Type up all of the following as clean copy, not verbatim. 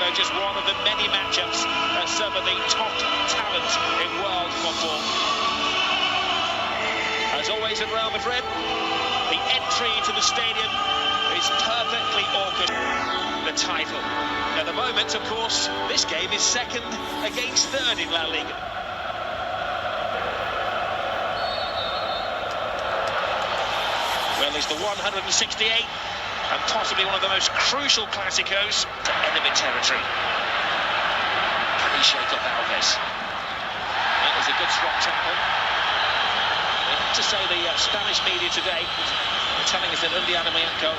Ronaldo, just one of the many matchups at some of the top talent in world football. As always at Real Madrid, the entry to the stadium is perfectly orchestrated. The title. At the moment, of course, this game is second against third in La Liga. Well, it's the 168 and possibly one of the most crucial Clásicos to enemy territory. Can he shake off Alves? That was a good strong tackle. I have to say the Spanish media today are telling us that Mianco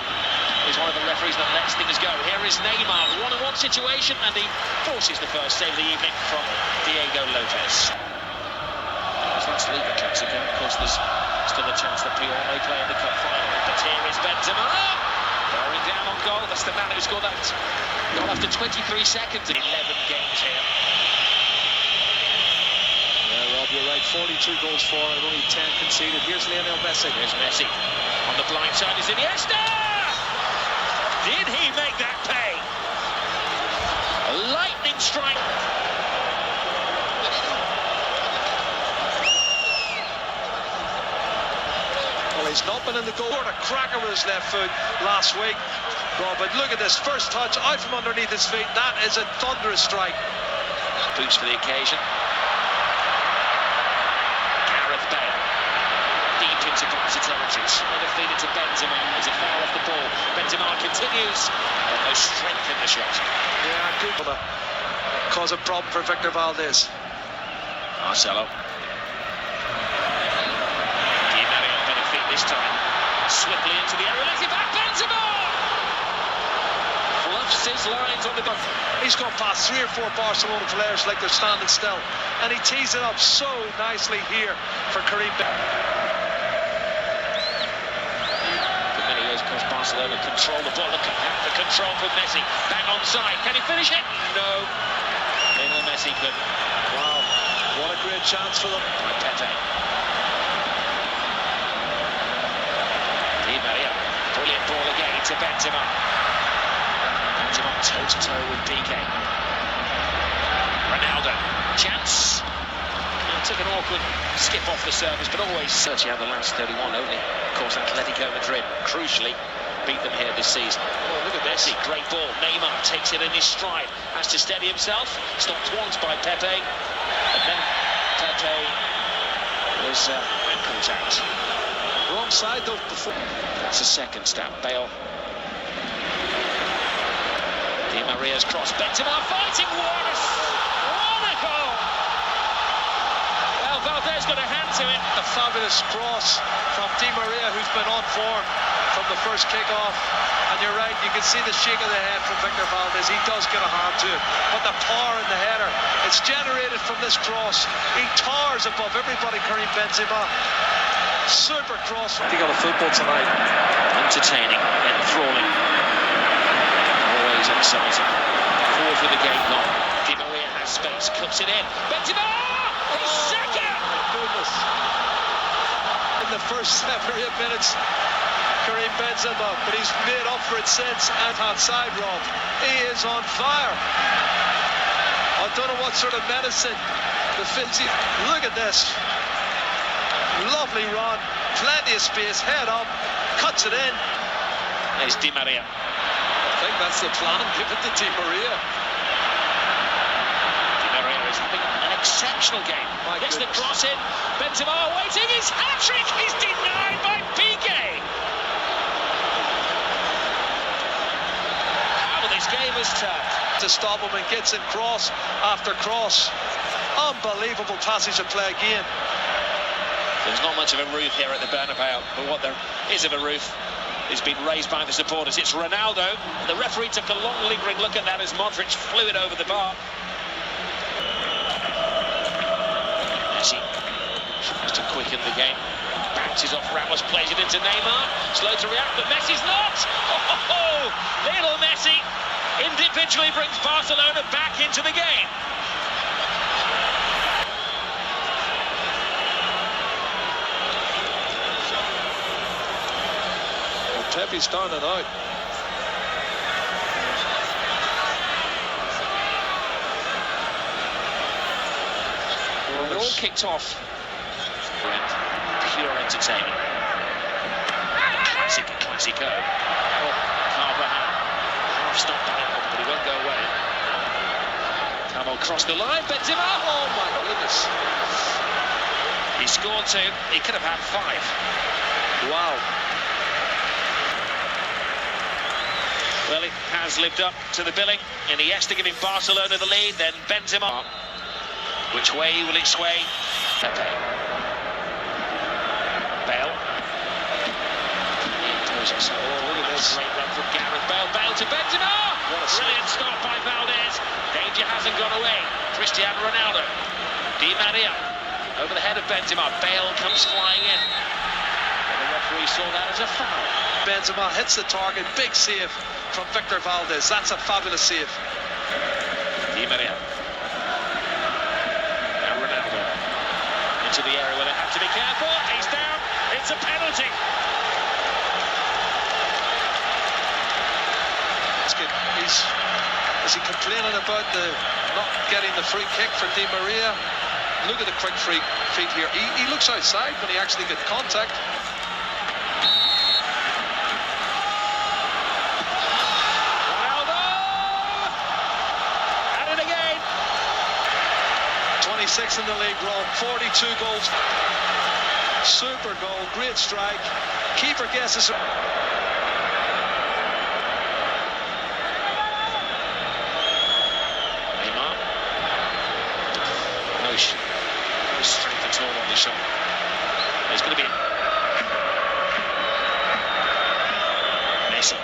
is one of the referees that lets things go. Here is Neymar, one-on-one situation, and he forces the first save of the evening from Diego Lopez. That's Liga Clásico. Of course, there's still a chance that Puyol may play in the cup final. But here is Benzema, bearing down on goal. That's the man who scored that goal after 23 seconds in 11 games here. Yeah, Rob, you're right. 42 goals for, and only 10 conceded. Here's Lionel Messi. Here's Messi. On the blind side is Iniesta. Did he make that pay? A lightning strike. Well, he's not been in the goal. A cracker with his left foot last week. Rob, but look at this first touch out from underneath his feet. That is a thunderous strike. Boots for the occasion. Gareth Bale. Deep into Barca territory. Trying to feed into Benzema. There's a foul off the ball. Benzema continues. But no strength in the shot. Yeah, good. Cause a problem for Victor Valdez. Marcelo. Di Maria on better feet this time. Swiftly into the area. Lets it back. Benzema! Fluffs his lines on the ball. He's gone past 3 or 4 Barcelona players like they're standing still. And he tees it up so nicely here for Karim Benzema. Because Barcelona control the ball. Look at that, the control from Messi. Bang onside. Can he finish it? No. Lionel Messi could. Wow, what a great chance for them. By Pepe. Di Maria. Brilliant ball again to Benzema. Benzema toe-to-toe with Piqué. Ronaldo. Chance. Took an awkward skip off the surface, but always 30 out of the last 31 only. Of course, Atletico Madrid, crucially, beat them here this season. Oh, look at Messi, great ball. Neymar takes it in his stride, has to steady himself. Stopped once by Pepe, and then Pepe was ankle tapped. Wrong side though before. That's a second stab. Bale. Di Maria's cross. Benzema fighting Juarez. What a goal! Valdez got a hand to it. A fabulous cross from Di Maria, who's been on form from the first kick-off. And you're right, you can see the shake of the head from Victor Valdez. He does get a hand to it. But the power in the header, it's generated from this cross. He towers above everybody, Karim Benzema. Super cross. They got a football tonight. Entertaining, enthralling. Always exciting. Forward with the game gone. Di Maria has space, cuts it in. Benzema! He's second! Goodness. In the first 7 or 8 minutes, Karim Benzema, but he's made up for it since. And outside, Rob, he is on fire. I don't know what sort of medicine the Fitzy. Look at this. Lovely run, plenty of space, head up, cuts it in. There's Di Maria. I think that's the plan. Give it to Di Maria. Di Maria is having an exceptional game. Gets the cross in. Benzema waiting. His hat-trick is denied by Piqué. How this game has turned. To stop him and gets in cross after cross. Unbelievable passage of play again. There's not much of a roof here at the Bernabeu, but what there is of a roof is being raised by the supporters. It's Ronaldo. The referee took a long lingering look at that as Modric flew it over the bar. Messi tries to quicken the game. Bounces off Ramos, plays it into Neymar. Slow to react, but Messi's not. Oh, little Messi individually brings Barcelona back into the game. Pepe's down and out. It all kicked off. Pure entertainment. Classico. Carver half-stop down, but he won't go away. Carver crossed the line. Benzema. Oh my goodness. He scored 2. He could have had 5. Wow. Well, it has lived up to the billing. Iniesta giving Barcelona the lead, then Benzema. Which way will it sway? Pepe. Bale. Oh, look at this. Great run from Gareth Bale. Bale to Benzema. Brilliant stop by Valdez. Danger hasn't gone away. Cristiano Ronaldo. Di Maria. Over the head of Benzema. Bale comes flying in. And the referee saw that as a foul. Benzema hits the target. Big save from Victor Valdez. That's a fabulous save. Di Maria. Now Ronaldo. Into the area where they have to be careful. He's down. It's a penalty. Is he complaining about not getting the free kick for Di Maria? Look at the quick free feet here. He looks outside when he actually gets contact. Ronaldo! At it again! 26 in the league, Rob. 42 goals. Super goal, great strike. Keeper guesses. No strength at all on the shot. There's going to be Messi.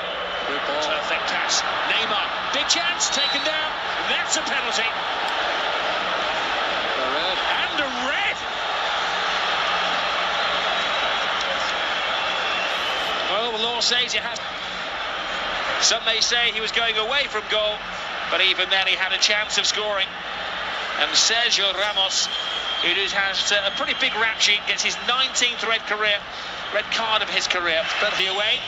Good ball. Perfect pass. Neymar. Big chance. Taken down. That's a penalty. A red. And a red. Well, the law says you have. Some may say he was going away from goal, but even then he had a chance of scoring. And Sergio Ramos, who has a pretty big rap sheet, gets his 19th red card of his career. Penalty away.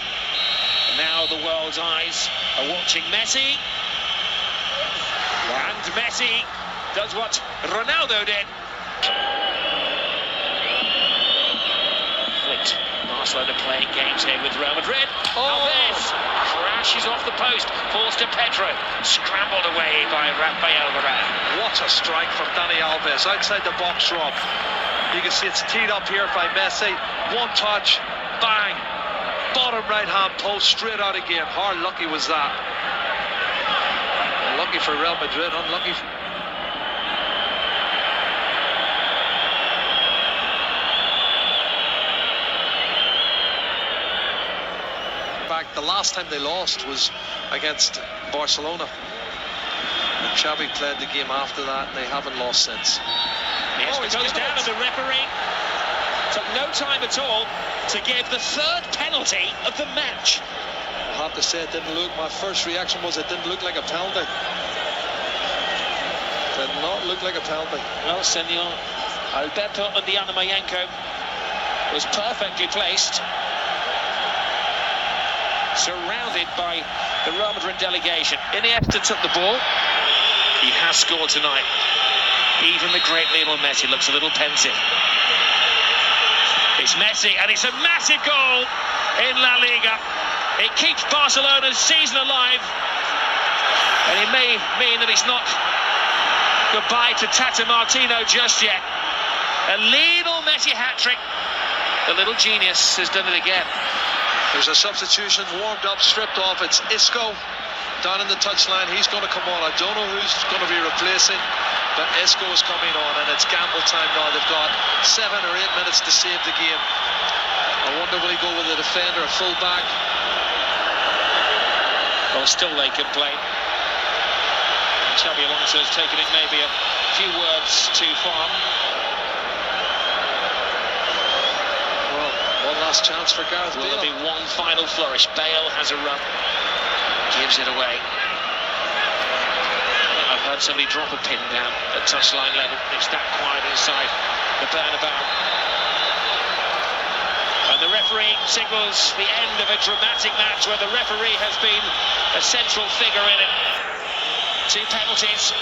Now the world's eyes are watching Messi. Wow. And Messi does what Ronaldo did. Flicked. Barcelona playing games here with Real Madrid. Oh, this crashes off the post, falls to Pedro, scrambled away by Rafael Varane. What a strike from Dani Alves outside the box, Rob. You can see it's teed up here by Messi. One touch, bang, bottom right hand post, straight out again. How lucky was that? Lucky for Real Madrid, unlucky for... The last time they lost was against Barcelona. And Xavi played the game after that, and they haven't lost since. Yes, it goes down, and the referee took no time at all to give the 3rd penalty of the match. I have to say, it didn't look. My first reaction was it didn't look like a penalty. Did not look like a penalty. Well, Senor Alberto Mayenko was perfectly placed, surrounded by the Real Madrid delegation. Iniesta took the ball. He has scored tonight. Even the great Lionel Messi looks a little pensive. It's Messi, and it's a massive goal in La Liga. It keeps Barcelona's season alive, and it may mean that it's not goodbye to Tata Martino just yet. A Lionel Messi hat-trick. The little genius has done it again. There's a substitution, warmed up, stripped off. It's Isco down in the touchline. He's going to come on. I don't know who's going to be replacing, but Isco is coming on, and it's gamble time now. They've got 7 or 8 minutes to save the game. I wonder will he go with a defender, a full-back? Well, still they can play. Xabi Alonso has taken it maybe a few words too far. Last chance for Gareth Bale. Will there be one final flourish? Bale has a run, gives it away. I've heard somebody drop a pin down at touchline level. It's that quiet inside the Bernabeu. And the referee signals the end of a dramatic match where the referee has been a central figure in it. 2 penalties.